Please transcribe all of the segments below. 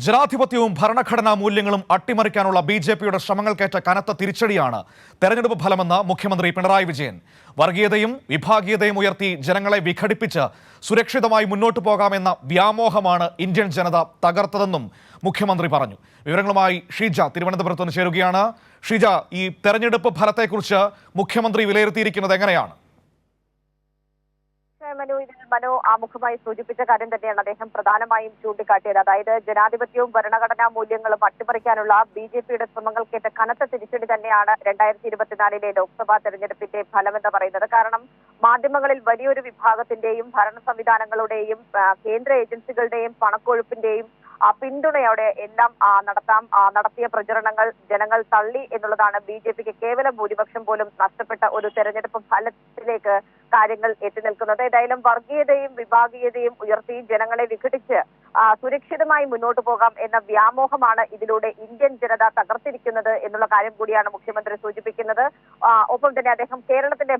ജനാധിപത്യവും ഭരണഘടനാ മൂല്യങ്ങളും അട്ടിമറിക്കാനുള്ള ബി.ജെ.പിയുടെ ശ്രമങ്ങൾക്കേറ്റ കനത്ത തിരിച്ചടിയാണ് തെരഞ്ഞെടുപ്പ് ഫലമെന്ന് മുഖ്യമന്ത്രി പിണറായി വിജയൻ. വർഗീയതയും വിഭാഗീയതയും ഉയർത്തി ജനങ്ങളെ വിഘടിപ്പിച്ച് സുരക്ഷിതമായി മുന്നോട്ടു പോകാമെന്ന വ്യാമോഹമാണ് ഇന്ത്യൻ ജനത തകർത്തതെന്നും മുഖ്യമന്ത്രി പറഞ്ഞു. വിവരങ്ങളുമായി ഷീജ തിരുവനന്തപുരത്ത് നിന്ന് ചേരുകയാണ്. ഷീജ, ഈ തെരഞ്ഞെടുപ്പ് ഫലത്തെക്കുറിച്ച് മുഖ്യമന്ത്രി വിലയിരുത്തിയിരിക്കുന്നത് എങ്ങനെയാണ്? മനു ആമുഖമായി സൂചിപ്പിച്ച കാര്യം തന്നെയാണ് അദ്ദേഹം പ്രധാനമായും ചൂണ്ടിക്കാട്ടിയത്. അതായത് ജനാധിപത്യവും ഭരണഘടനാ മൂല്യങ്ങളും അട്ടിമറിക്കാനുള്ള ബി.ജെ.പിയുടെ ശ്രമങ്ങൾക്കേറ്റ കനത്ത തിരിച്ചടി തന്നെയാണ് 2024 ലോക്സഭാ തെരഞ്ഞെടുപ്പിന്റെ ഫലമെന്ന് പറയുന്നത്. കാരണം മാധ്യമങ്ങളിൽ വലിയൊരു വിഭാഗത്തിന്റെയും ഭരണ സംവിധാനങ്ങളുടെയും കേന്ദ്ര ഏജൻസികളുടെയും പണക്കൊഴുപ്പിന്റെയും പിന്തുണയോടെ എല്ലാം നടത്തിയ പ്രചരണങ്ങൾ ജനങ്ങൾ തള്ളി എന്നുള്ളതാണ് ബി.ജെ.പിക്ക് കേവല ഭൂരിപക്ഷം പോലും നഷ്ടപ്പെട്ട ഒരു തെരഞ്ഞെടുപ്പ് ഫലത്തിലേക്ക് കാര്യങ്ങൾ എത്തി നിൽക്കുന്നത്. ഏതായാലും വർഗീയതയും വിഭാഗീയതയും ഉയർത്തി ജനങ്ങളെ വിഘടിച്ച് സുരക്ഷിതമായി മുന്നോട്ട് പോകാം എന്ന വ്യാമോഹമാണ് ഇതിലൂടെ ഇന്ത്യൻ ജനത തകർത്തിരിക്കുന്നത് എന്നുള്ള കാര്യം കൂടിയാണ് മുഖ്യമന്ത്രി സൂചിപ്പിക്കുന്നത്. ഒപ്പം തന്നെ അദ്ദേഹം കേരളത്തിന്റെ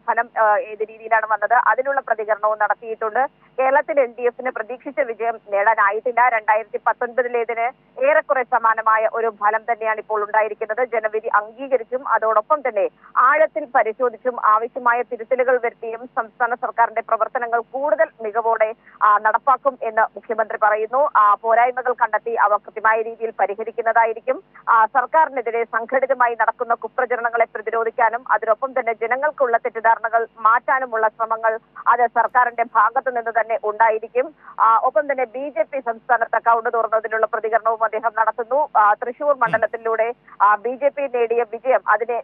ഫലം ഏത് രീതിയിലാണ് വന്നത് അതിനുള്ള പ്രതികരണവും നടത്തിയിട്ടുണ്ട്. കേരളത്തിൽ LDFന് പ്രതീക്ഷിച്ച വിജയം നേടാനായിട്ടില്ല. 2019 ഏറെക്കുറെ സമാനമായ ഒരു ഫലം തന്നെയാണ് ഇപ്പോൾ ഉണ്ടായിരിക്കുന്നത്. ജനവിധി അംഗീകരിച്ചും അതോടൊപ്പം തന്നെ ആഴത്തിൽ പരിശോധിച്ചും ആവശ്യമായ തിരുത്തലുകൾ വരുത്തിയും സംസ്ഥാന സർക്കാരിന്റെ പ്രവർത്തനങ്ങൾ കൂടുതൽ മികവോടെ നടപ്പാക്കും എന്ന് മുഖ്യമന്ത്രി പറയുന്നു. പോരായ്മകൾ കണ്ടെത്തി അവ കൃത്യമായ രീതിയിൽ പരിഹരിക്കുന്നതായിരിക്കും. സർക്കാരിനെതിരെ സംഘടിതമായി നടക്കുന്ന കുപ്രചരണങ്ങളെ പ്രതിരോധിക്കാനും അതിനൊപ്പം തന്നെ ജനങ്ങൾക്കുള്ള തെറ്റിദ്ധാരണകൾ മാറ്റാനുമുള്ള ശ്രമങ്ങൾ അത് സർക്കാരിന്റെ ഭാഗത്തു നിന്ന് തന്നെ ഉണ്ടായിരിക്കും. ഒപ്പം തന്നെ ബി.ജെ.പി സംസ്ഥാനത്ത് അക്കൗണ്ട് തുറന്നതിനുള്ള പ്രതികരണവും അദ്ദേഹം നടത്തുന്നു. തൃശൂർ മണ്ഡലത്തിലൂടെ ബി.ജെ.പി നേടിയ വിജയം അതിനെ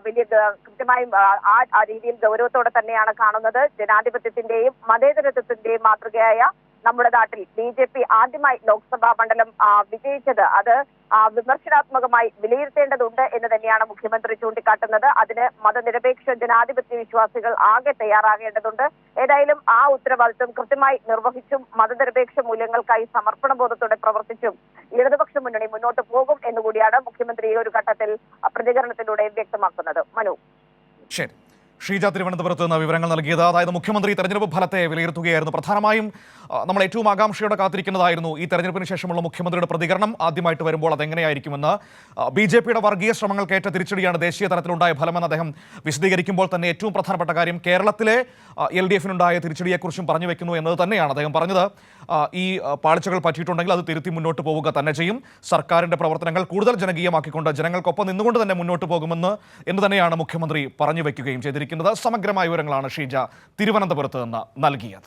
വലിയ കൃത്യമായും ആ രീതിയിൽ ഗൗരവത്തോടെ തന്നെയാണ് കാണുന്നത്. ജനാധിപത്യത്തിന്റെയും മതേതരത്വത്തിന്റെയും മാതൃകയായ നമ്മുടെ നാട്ടിൽ ബി.ജെ.പി ആദ്യമായി ലോക്സഭാ മണ്ഡലം വിജയിച്ചത് അത് വിമർശനാത്മകമായി വിലയിരുത്തേണ്ടതുണ്ട് എന്ന് തന്നെയാണ് മുഖ്യമന്ത്രി ചൂണ്ടിക്കാട്ടുന്നത്. അതിന് മതനിരപേക്ഷ ജനാധിപത്യ വിശ്വാസികൾ ആകെ തയ്യാറാകേണ്ടതുണ്ട്. ഏതായാലും ആ ഉത്തരവാദിത്വം കൃത്യമായി നിർവഹിച്ചും മതനിരപേക്ഷ മൂല്യങ്ങൾക്കായി സമർപ്പണ ബോധത്തോടെ പ്രവർത്തിച്ചും ഇടതുപക്ഷ മുന്നണി മുന്നോട്ട് പോകും എന്നുകൂടിയാണ് മുഖ്യമന്ത്രി ഈ ഒരു ഘട്ടത്തിൽ പ്രതികരണത്തിലൂടെ വ്യക്തമാക്കുന്നത്. മനു. ശരി, ഷീജ തിരുവനന്തപുരത്ത് നിന്ന് വിവരങ്ങൾ നൽകിയത്. അതായത് മുഖ്യമന്ത്രി തെരഞ്ഞെടുപ്പ് ഫലത്തെ വിലയിരുത്തുകയായിരുന്നു. പ്രധാനമായും നമ്മൾ ഏറ്റവും ആകാംക്ഷയോടെ കാത്തിരിക്കുന്നതായിരുന്നു ഈ തെരഞ്ഞെടുപ്പിന് ശേഷമുള്ള മുഖ്യമന്ത്രിയുടെ പ്രതികരണം ആദ്യമായിട്ട് വരുമ്പോൾ അതെങ്ങനെയായിരിക്കുമെന്ന്. ബി.ജെ.പിയുടെ വർഗീയ ശ്രമങ്ങൾക്കേറ്റ തിരിച്ചടിയാണ് ദേശീയ തലത്തിലുണ്ടായ ഫലമെന്ന് അദ്ദേഹം വിശദീകരിക്കുമ്പോൾ തന്നെ ഏറ്റവും പ്രധാനപ്പെട്ട കാര്യം കേരളത്തിലെ LDFനുണ്ടായ തിരിച്ചടിയെക്കുറിച്ചും പറഞ്ഞു വെക്കുന്നു എന്നത് തന്നെയാണ്. അദ്ദേഹം പറഞ്ഞത് ഈ പാളിച്ചകൾ പറ്റിയിട്ടുണ്ടെങ്കിൽ അത് തിരുത്തി മുന്നോട്ട് പോവുക തന്നെ ചെയ്യും. സർക്കാരിൻ്റെ പ്രവർത്തനങ്ങൾ കൂടുതൽ ജനകീയമാക്കിക്കൊണ്ട് ജനങ്ങൾക്കൊപ്പം നിന്നുകൊണ്ട് തന്നെ മുന്നോട്ട് പോകുമെന്ന് എന്ന് തന്നെയാണ് മുഖ്യമന്ത്രി പറഞ്ഞു വയ്ക്കുകയും ചെയ്തിരിക്കുന്നത്. സമഗ്രമായ വിവരങ്ങളാണ് ഷീജ തിരുവനന്തപുരത്ത് നിന്ന് നൽകിയത്.